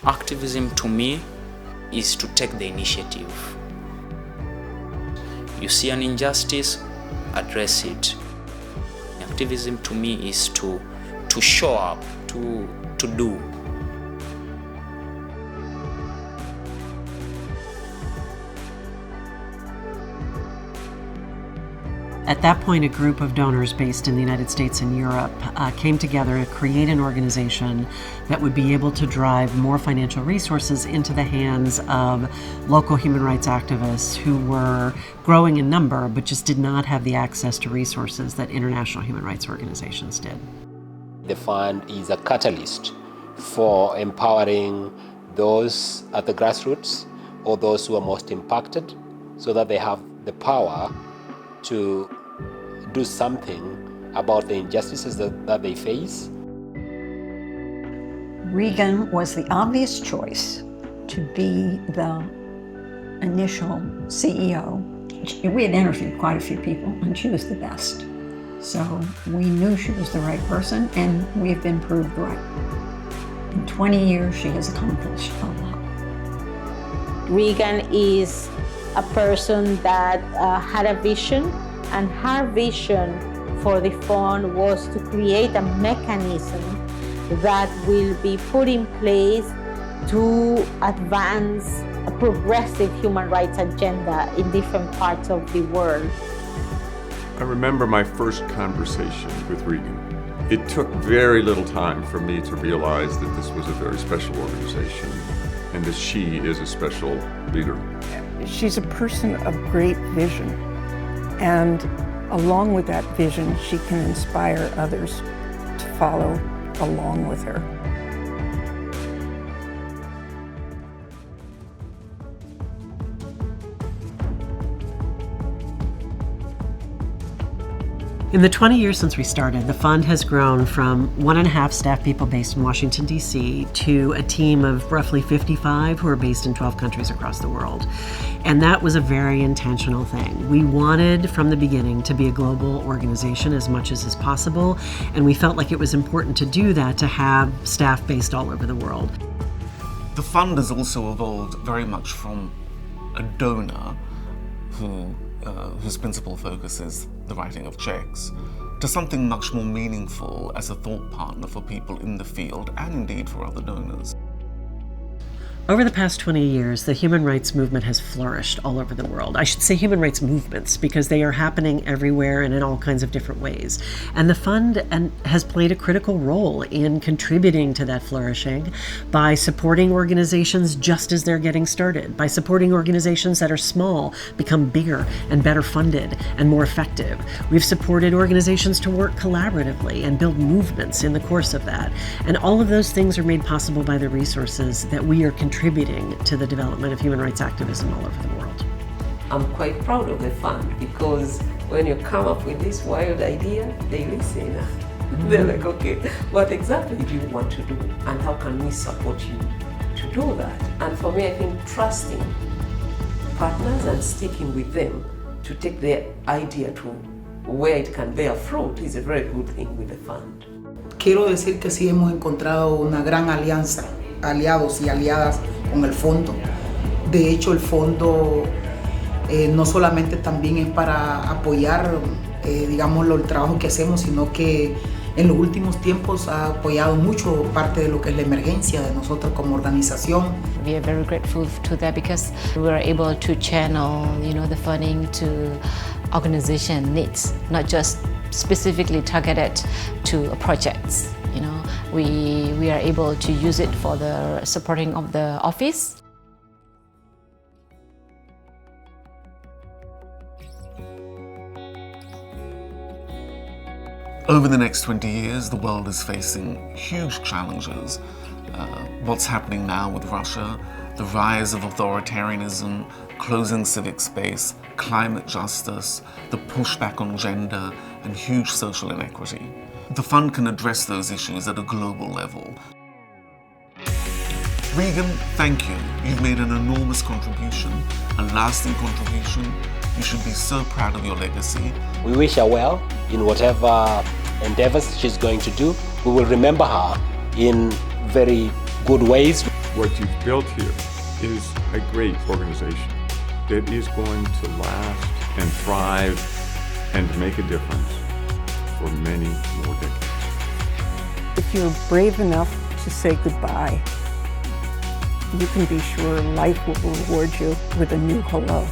Activism to me is to take the initiative. You see an injustice, address it. Activism to me is to show up, to do. At that point, a group of donors based in the United States and Europe came together to create an organization that would be able to drive more financial resources into the hands of local human rights activists who were growing in number but just did not have the access to resources that international human rights organizations did. The fund is a catalyst for empowering those at the grassroots or those who are most impacted so that they have the power to do something about the injustices that they face. Regan was the obvious choice to be the initial CEO. We had interviewed quite a few people, and she was the best. So we knew she was the right person, and we've been proved right. In 20 years, she has accomplished a lot. Regan is a person that had a vision, and her vision for the fund was to create a mechanism that will be put in place to advance a progressive human rights agenda in different parts of the world. I remember my first conversation with Regan. It took very little time for me to realize that this was a very special organization and that she is a special leader. She's a person of great vision, and along with that vision, she can inspire others to follow along with her. In the 20 years since we started, the fund has grown from 1.5 staff people based in Washington, D.C. to a team of roughly 55 who are based in 12 countries across the world. And that was a very intentional thing. We wanted from the beginning to be a global organization as much as is possible, and we felt like it was important to do that, to have staff based all over the world. The fund has also evolved very much from a donor whose principal focus is the writing of checks, to something much more meaningful as a thought partner for people in the field and indeed for other donors. Over the past 20 years, the human rights movement has flourished all over the world. I should say human rights movements, because they are happening everywhere and in all kinds of different ways. And the fund has played a critical role in contributing to that flourishing by supporting organizations just as they're getting started, by supporting organizations that are small, become bigger and better funded and more effective. We've supported organizations to work collaboratively and build movements in the course of that. And all of those things are made possible by the resources that we are contributing to the development of human rights activism all over the world. I'm quite proud of the fund, because when you come up with this wild idea, they listen. They're like, okay, what exactly do you want to do? And how can we support you to do that? And for me, I think trusting partners and sticking with them to take their idea to where it can bear fruit is a very good thing with the fund. Quiero decir que sí hemos encontrado una gran alianza, aliados y aliadas con el fondo. De hecho, el fondo no solamente también es para apoyar, digamos, el trabajo que hacemos, sino que en los últimos tiempos ha apoyado mucho parte de lo que es la emergencia de nosotros como organización. We are very grateful to that, because we were able to channel, the funding to organization needs, not just specifically targeted to projects. We are able to use it for the supporting of the office. Over the next 20 years, the world is facing huge challenges. What's happening now with Russia, the rise of authoritarianism, closing civic space, climate justice, the pushback on gender, and huge social inequity. The fund can address those issues at a global level. Regan, thank you. You've made an enormous contribution, a lasting contribution. You should be so proud of your legacy. We wish her well in whatever endeavors she's going to do. We will remember her in very good ways. what you've built here is a great organization that is going to last and thrive and make a difference for many more decades. If you're brave enough to say goodbye, you can be sure life will reward you with a new hello.